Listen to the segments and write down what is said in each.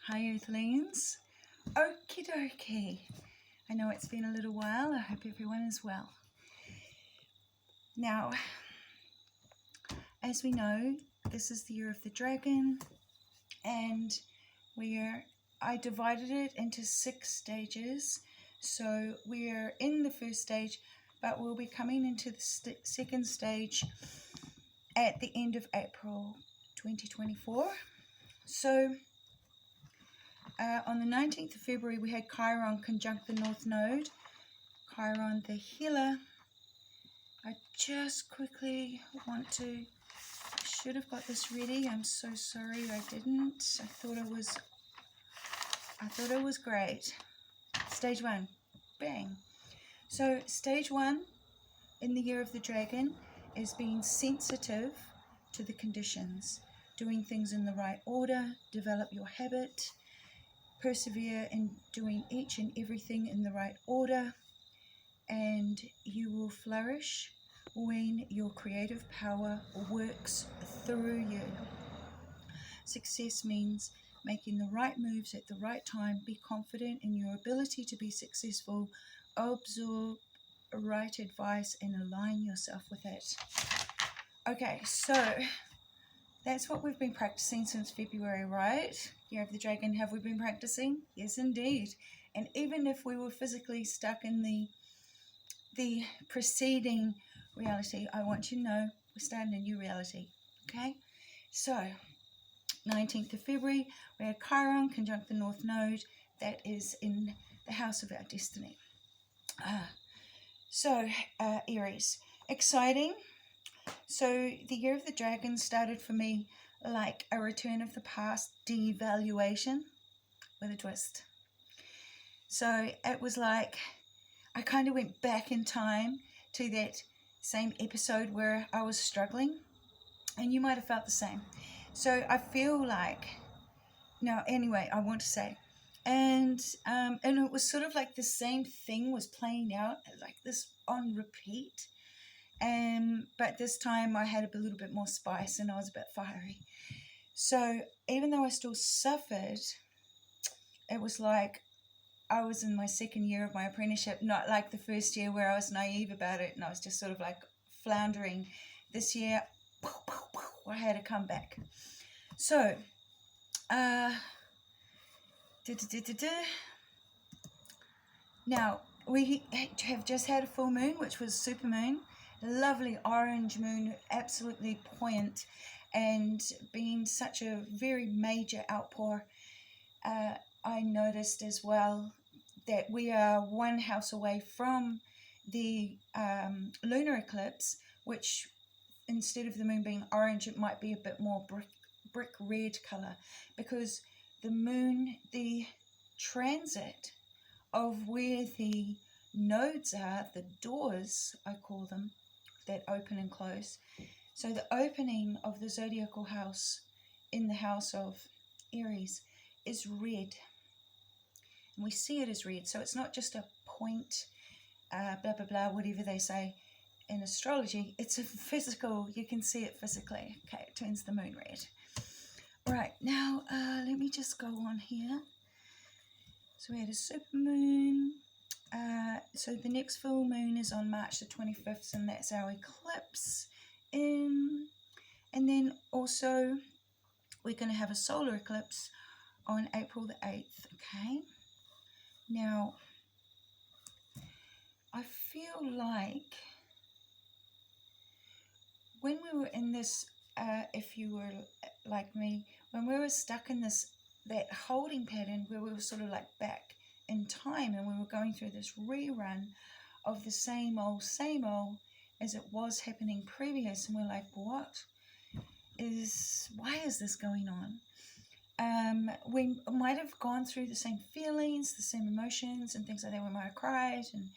Hi Earthlings. Okie dokie. I know it's been a little while. I hope everyone is well. Now, as we know, this is the year of the dragon, and I divided it into 6 stages. So we're in the first stage, but we'll be coming into the second stage at the end of April 2024. So on the 19th of February, we had Chiron conjunct the North Node. Chiron the healer. I just quickly should have got this ready. I'm so sorry I didn't. I thought it was great. Stage 1, bang. So stage 1 in the year of the dragon is being sensitive to the conditions, doing things in the right order, develop your habit, persevere in doing each and everything in the right order, and you will flourish when your creative power works through you. Success means making the right moves at the right time. Be confident in your ability to be successful. Absorb right advice and align yourself with it. Okay, so that's what we've been practicing since February, right? Year of the Dragon, have we been practicing? Yes, indeed. And even if we were physically stuck in the preceding reality, I want you to know we're starting a new reality, okay? So, 19th of February, we had Chiron conjunct the North Node. That is in the house of our destiny. Aries. Exciting. So the year of the dragon started for me like a return of the past devaluation with a twist. So it was like I kind of went back in time to that same episode where I was struggling, and you might have felt the same. So I feel like, I want to say, and it was sort of like the same thing was playing out like this on repeat. But this time I had a little bit more spice and I was a bit fiery. So even though I still suffered, it was like I was in my second year of my apprenticeship, not like the first year where I was naive about it and I was just sort of like floundering. This year, I had a comeback. So, now we have just had a full moon, which was super moon. Lovely orange moon, absolutely poignant, and being such a very major outpour, I noticed as well that we are one house away from the lunar eclipse, which instead of the moon being orange, it might be a bit more brick red color, because the moon, the transit of where the nodes are, the doors, I call them, that open and close. So the opening of the zodiacal house in the house of Aries is red. And we see it as red. So it's not just a point, blah, blah, blah, whatever they say in astrology. It's a physical, you can see it physically. Okay, it turns the moon red. Right, now let me just go on here. So we had a super moon. So the next full moon is on March the 25th, and that's our eclipse. And then also we're going to have a solar eclipse on April the 8th, okay? Now, I feel like when we were in this, if you were like me, when we were stuck in that holding pattern where we were sort of like back in time and we were going through this rerun of the same old as it was happening previous, and we're like, why is this going on? We might have gone through the same feelings, the same emotions and things like that. We might have cried and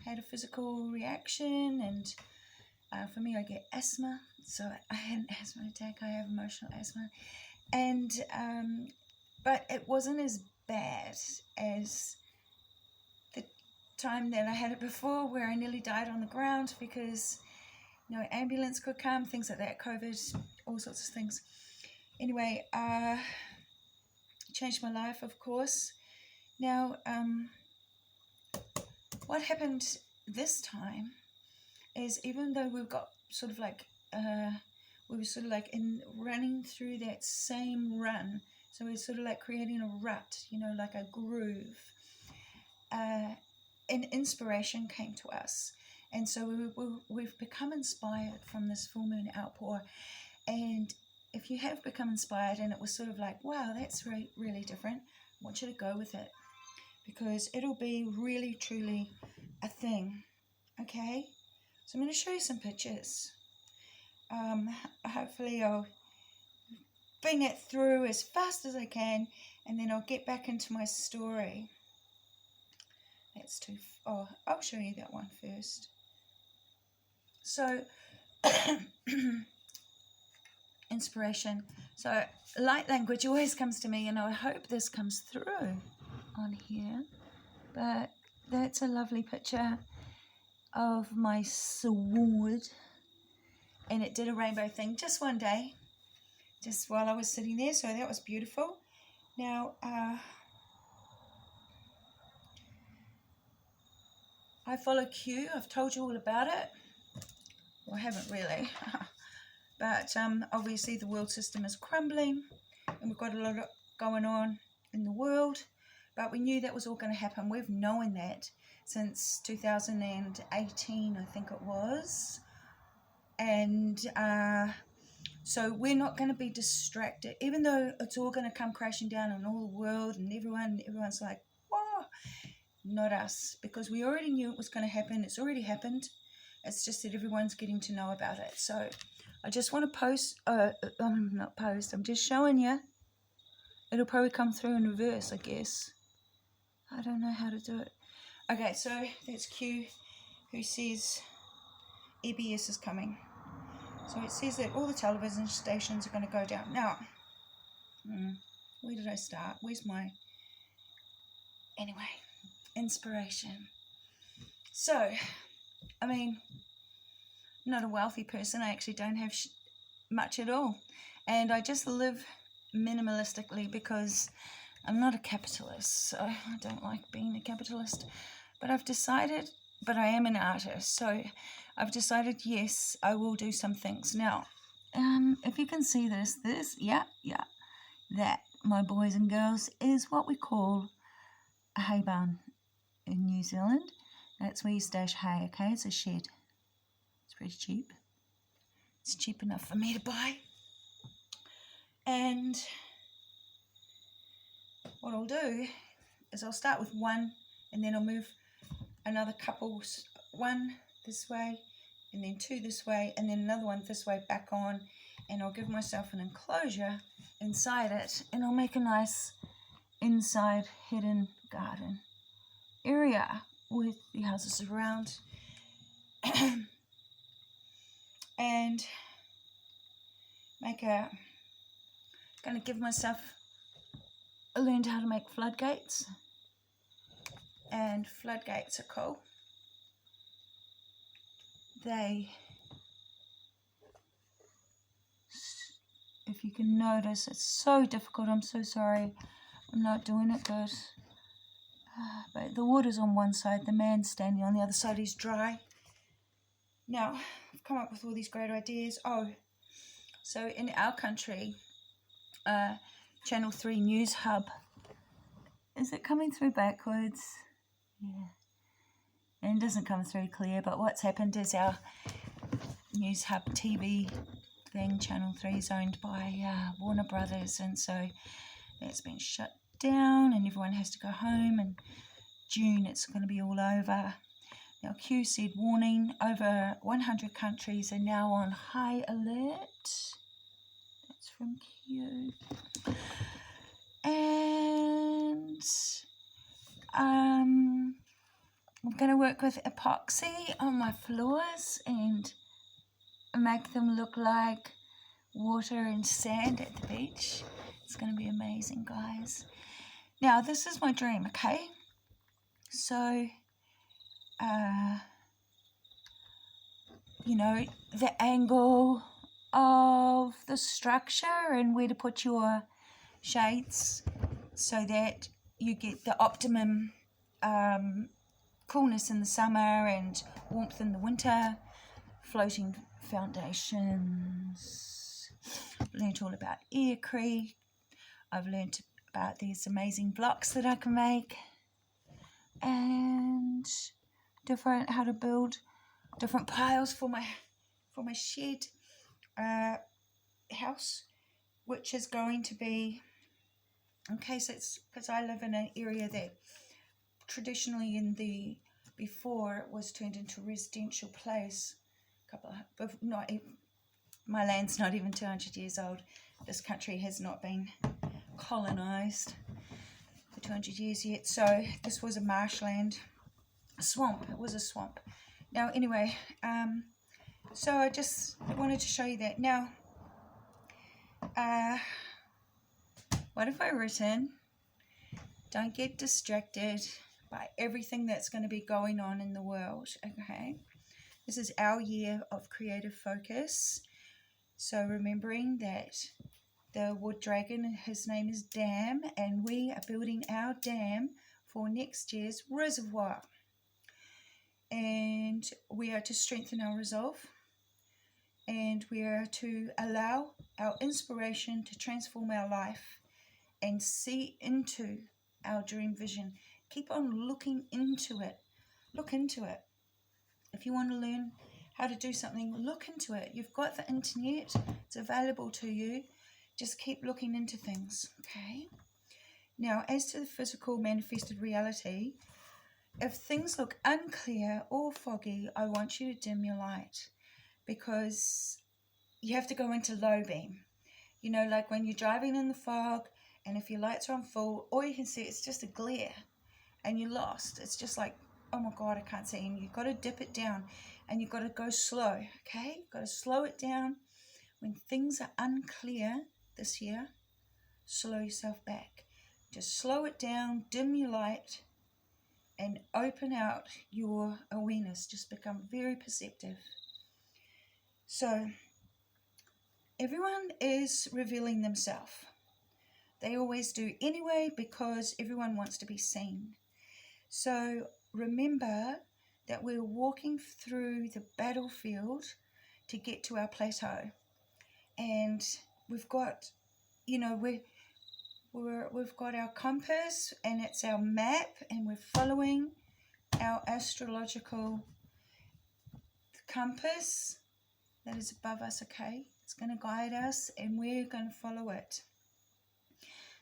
had a physical reaction, and for me I get asthma, so I had an asthma attack. I have emotional asthma, and but it wasn't as bad as the time that I had it before, where I nearly died on the ground because no ambulance could come, things like that, COVID, all sorts of things. Anyway, changed my life, of course. Now, what happened this time is, even though we've got sort of like, we were sort of like in running through that same run, so we're sort of like creating a rut, you know, like a groove. An inspiration came to us, and so we've become inspired from this full moon outpour. And if you have become inspired and it was sort of like, wow, that's really different, I want you to go with it, because it'll be really truly a thing. Okay, so I'm going to show you some pictures. Hopefully I'll bring it through as fast as I can, and then I'll get back into my story. That's too, oh, I'll show you that one first. So, inspiration. So, light language always comes to me, and I hope this comes through on here. But that's a lovely picture of my sword, and it did a rainbow thing just one day, just while I was sitting there. So that was beautiful. Now, I follow Q. I've told you all about it. Well, I haven't really. But obviously the world system is crumbling, and we've got a lot going on in the world. But we knew that was all going to happen. We've known that since 2018, I think it was. And so we're not going to be distracted, even though it's all going to come crashing down on all the world, and everyone's like, whoa. Not us, because we already knew it was going to happen. It's already happened. It's just that everyone's getting to know about it. So I just want to post, not post, I'm just showing you. It'll probably come through in reverse, I guess. I don't know how to do it. Okay, so that's Q, who says EBS is coming. So it says that all the television stations are going to go down. Now, where did I start? Where's my... Anyway, inspiration. So, I mean, I'm not a wealthy person. I actually don't have much at all. And I just live minimalistically because I'm not a capitalist. So I don't like being a capitalist. But I've decided, but I am an artist. So I've decided, yes, I will do some things. Now, if you can see this, that, my boys and girls, is what we call a hay barn in New Zealand. That's where you stash hay, okay? It's a shed. It's pretty cheap. It's cheap enough for me to buy. And what I'll do is I'll start with one, and then I'll move another couple, one this way, and then two this way, and then another one this way back on, and I'll give myself an enclosure inside it, and I'll make a nice inside hidden garden area with the houses around. And gonna give myself, I learned how to make floodgates, and floodgates are cool. They, if you can notice, it's so difficult. I'm so sorry I'm not doing it good. But the water's on one side, the man's standing on the other side, he's dry. Now, I've come up with all these great ideas. Oh, so in our country, Channel 3 News Hub, is it coming through backwards? Yeah. And it doesn't come through clear, but what's happened is our News Hub TV thing, Channel 3, is owned by Warner Brothers, and so that's been shut down, and everyone has to go home, and June it's going to be all over. Now, Q said, warning, over 100 countries are now on high alert. That's from Q. And I'm going to work with epoxy on my floors and make them look like water and sand at the beach. It's going to be amazing, guys. Now, this is my dream, okay? So, you know, the angle of the structure and where to put your shades. so that you get the optimum coolness in the summer and warmth in the winter. Floating foundations. Learned all about aircrete. I've learned about these amazing blocks that I can make, and how to build different piles for my shed house, which is going to be, okay, so it's because I live in an area that traditionally before it was turned into a residential place. My land's not even 200 years old. This country has not been colonised for 200 years yet, so this was a marshland, a swamp. It was a swamp. Now anyway, so I just wanted to show you that. Now what have I written? Don't get distracted by everything that's going to be going on in the world. Okay, this is our year of creative focus, so remembering that the wood dragon, his name is Dam, and we are building our dam for next year's reservoir. And we are to strengthen our resolve, and we are to allow our inspiration to transform our life and see into our dream vision. Keep on looking into it. Look into it. If you want to learn how to do something, look into it. You've got the internet. It's available to you. Just keep looking into things, okay? Now, as to the physical manifested reality, if things look unclear or foggy, I want you to dim your light, because you have to go into low beam. You know, like when you're driving in the fog, and if your lights are on full, all you can see is just a glare, and you're lost. It's just like, oh my God, I can't see. And you've got to dip it down, and you've got to go slow, okay? You've got to slow it down. When things are unclear this year, slow yourself back. Just slow it down, dim your light, and open out your awareness. Just become very perceptive. So, everyone is revealing themselves. They always do anyway, because everyone wants to be seen. So remember that we're walking through the battlefield to get to our plateau. And we've got, you know, we've got our compass, and it's our map, and we're following our astrological compass that is above us, okay? It's going to guide us, and we're going to follow it.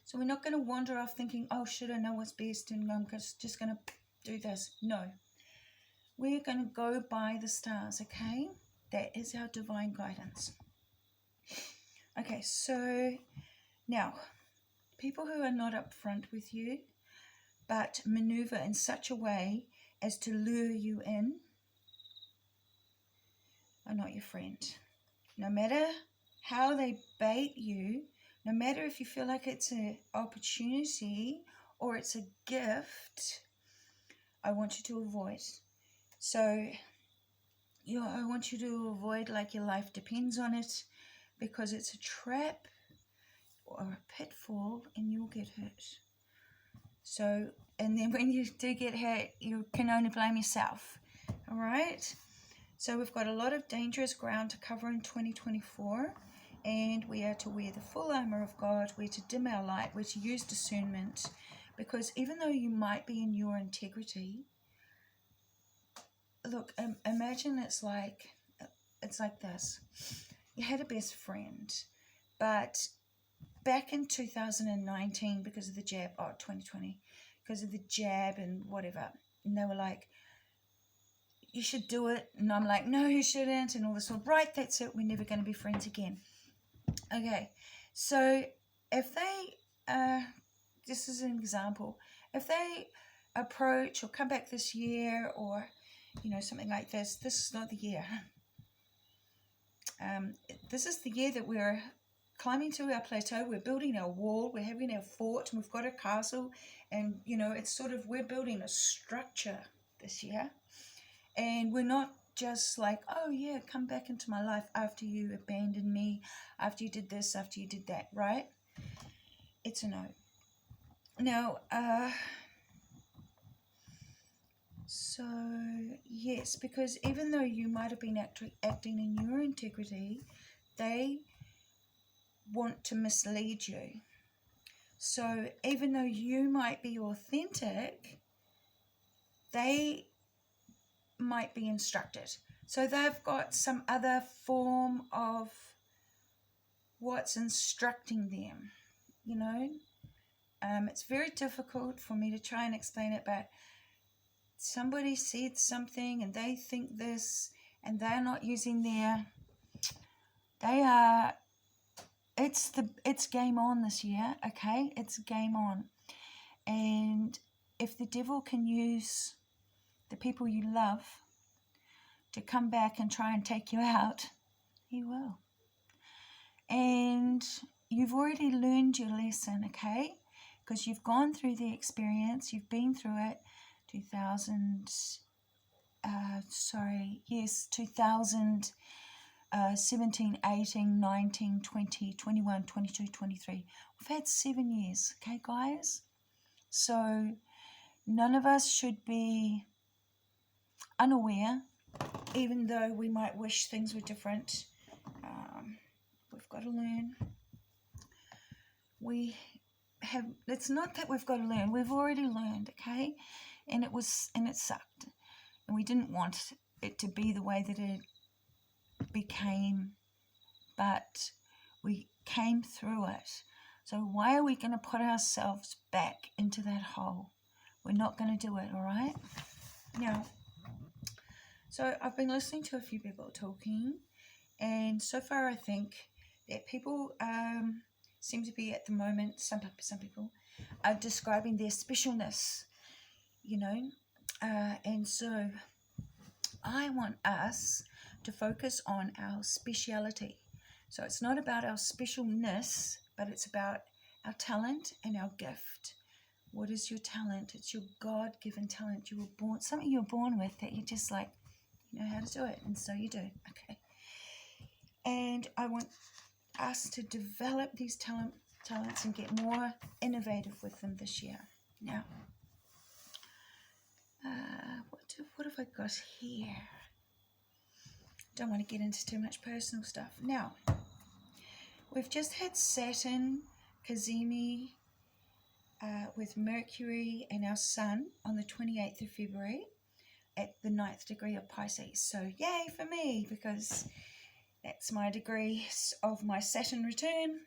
So we're not going to wander off thinking, oh, should I know what's best, and I'm just going to do this. No. We're going to go by the stars, okay? That is our divine guidance. Okay, so now, people who are not upfront with you, but maneuver in such a way as to lure you in, are not your friend. No matter how they bait you, no matter if you feel like it's an opportunity or it's a gift, I want you to avoid. So, I want you to avoid like your life depends on it, because it's a trap or a pitfall and you'll get hurt. So, and then when you do get hurt, you can only blame yourself. All right? So we've got a lot of dangerous ground to cover in 2024, and we are to wear the full armor of God. We're to dim our light. We're to use discernment, because even though you might be in your integrity, look, imagine it's like this. You had a best friend, but back in 2019, because of the jab, 2020, because of the jab and whatever, and they were like, you should do it, and I'm like, no, you shouldn't, and all this. Well, right, that's it, we're never going to be friends again. Okay, so if they, this is an example, if they approach or come back this year, or, you know, something like this is not the year. This is the year that we're climbing to our plateau, we're building our wall, we're having our fort, and we've got a castle, and, you know, it's sort of, we're building a structure this year. And we're not just like, oh yeah, come back into my life after you abandoned me, after you did this, after you did that, right? It's a no. Now, so yes, because even though you might have been acting in your integrity, they want to mislead you. So even though you might be authentic, they might be instructed. So they've got some other form of what's instructing them, you know. It's very difficult for me to try and explain it, but somebody said something and they think this and they're not using it's game on this year, okay? It's game on. And if the devil can use the people you love to come back and try and take you out, he will. And you've already learned your lesson, okay? Because you've gone through the experience, you've been through it. 2017, 18, 19, 20, 21, 22, 23. We've had 7 years, okay, guys? So none of us should be unaware, even though we might wish things were different. We've got to learn. It's not that we've got to learn, we've already learned, okay? And it sucked. And we didn't want it to be the way that it became, but we came through it. So why are we going to put ourselves back into that hole? We're not going to do it, all right? Now, so I've been listening to a few people talking, and so far I think that people seem to be at the moment, some people are describing their specialness, you know, and so I want us to focus on our speciality. So it's not about our specialness, but it's about our talent and our gift. What is your talent? It's your God-given talent. You were born, something you're born with that you just like, you know how to do it, and so you do, okay? And I want us to develop these talents and get more innovative with them this year. Now, what have I got here? Don't want to get into too much personal stuff. Now, we've just had Saturn, Cazimi, with Mercury and our Sun on the 28th of February at the 9th degree of Pisces. So yay for me, because that's my degree of my Saturn return,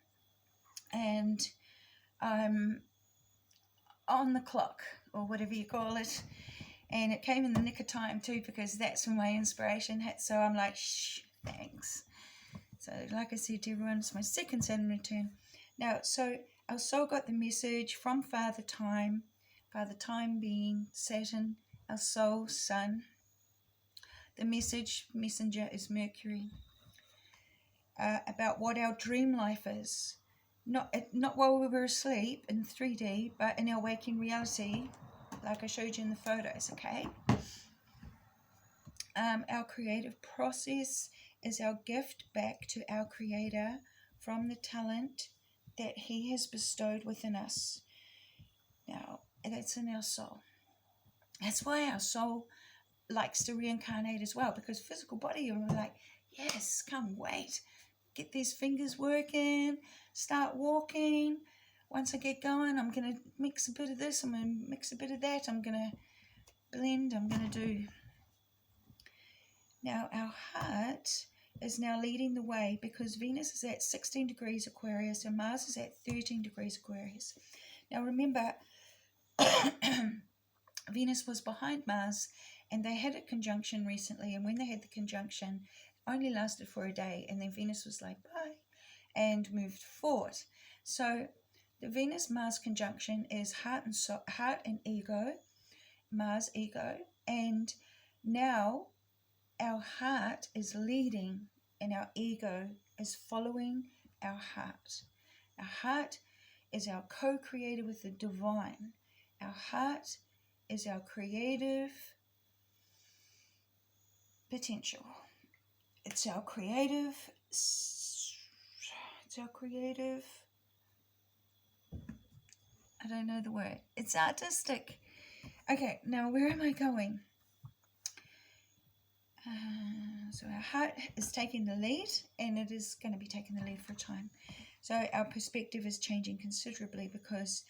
and I'm on the clock, or whatever you call it. And it came in the nick of time too, because that's when my inspiration hit. So I'm like, shh, thanks. So like I said to everyone, it's my second Saturn return. Now, so our soul got the message from Father Time being Saturn, our soul, Sun. The messenger is Mercury, about what our dream life is. Not while we were asleep in 3D, but in our waking reality, like I showed you in the photos, okay? Our creative process is our gift back to our Creator from the talent that He has bestowed within us. Now, that's in our soul. That's why our soul likes to reincarnate as well, because physical body, you're like, yes, come, wait. Get these fingers working, start walking. Once I get going, I'm going to mix a bit of this, I'm going to mix a bit of that, I'm going to blend, I'm going to do. Now, our heart is now leading the way, because Venus is at 16 degrees Aquarius and Mars is at 13 degrees Aquarius. Now, remember, Venus was behind Mars, and they had a conjunction recently, and when they had the conjunction, it only lasted for a day, and then Venus was like, bye, and moved forward. So the Venus-Mars conjunction is heart and ego, Mars ego, and now our heart is leading and our ego is following our heart. Our heart is our co-creator with the divine. Our heart is our creative potential. It's our creative I don't know the word. It's artistic. Okay, now where am I going? So our heart is taking the lead, and it is going to be taking the lead for a time. So our perspective is changing considerably because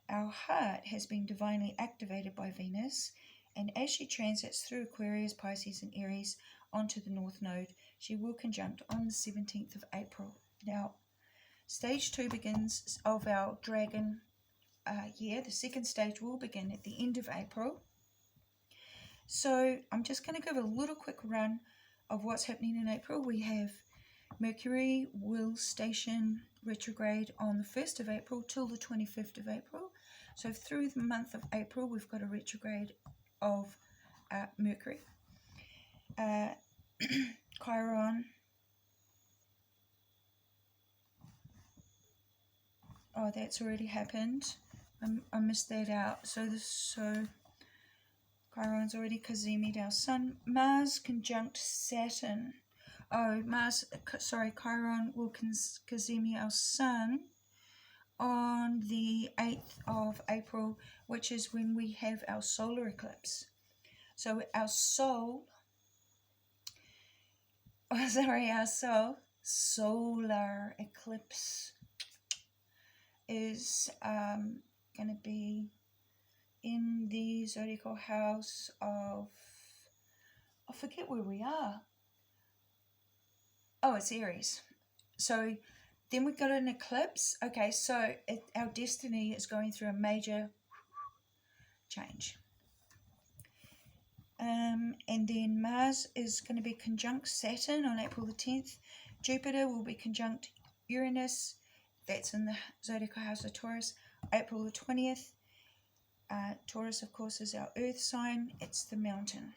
our heart has been divinely activated by Venus, and as she transits through Aquarius, Pisces, and Aries onto the North Node, she will conjunct on the 17th of April. Now, stage 2 begins of our dragon year. The second stage will begin at the end of April. So I'm just going to give a little quick run of what's happening in April. We have Mercury will station retrograde on the 1st of April till the 25th of April. So through the month of April, we've got a retrograde of Mercury. Chiron. Oh, that's already happened. I missed that out. So Chiron's already kazemi'd our sun. Mars conjunct Saturn. Oh, Chiron will kazemi our sun on the 8th of April, which is when we have our solar eclipse. So our solar eclipse is going to be in the zodiacal house of, I forget where we are. Oh, it's Aries. So then we've got an eclipse. Okay, so our destiny is going through a major change. And then Mars is going to be conjunct Saturn on April the 10th. Jupiter will be conjunct Uranus. That's in the zodiacal house of Taurus, April the 20th. Taurus, of course, is our earth sign. It's the mountain.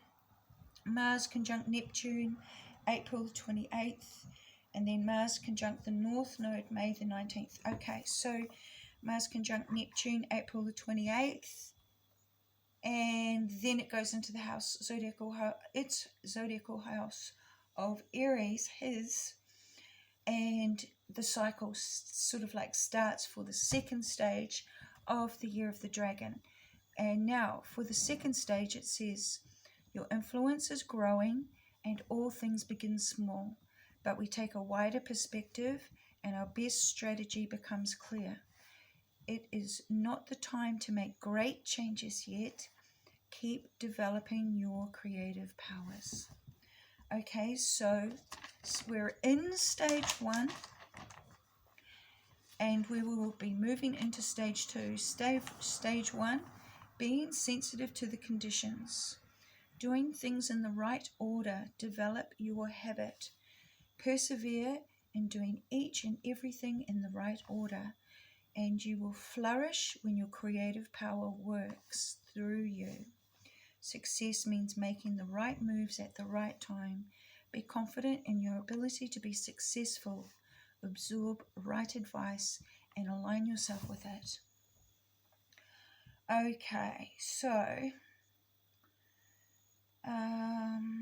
Mars conjunct Neptune, April the 28th. And then Mars conjunct the North Node, May the 19th. Okay, so Mars conjunct Neptune, April the 28th. And then it goes into the zodiacal house of Aries, and the cycle sort of like starts for the second stage of the year of the dragon. And now for the second stage, it says, your influence is growing and all things begin small, but we take a wider perspective and our best strategy becomes clear. It is not the time to make great changes yet. Keep developing your creative powers. Okay, so we're in stage 1 and we will be moving into stage 2. Stage 1, being sensitive to the conditions. Doing things in the right order. Develop your habit. Persevere in doing each and everything in the right order, and you will flourish when your creative power works through you. Success means making the right moves at the right time. Be confident in your ability to be successful. Absorb right advice and align yourself with it. Okay, so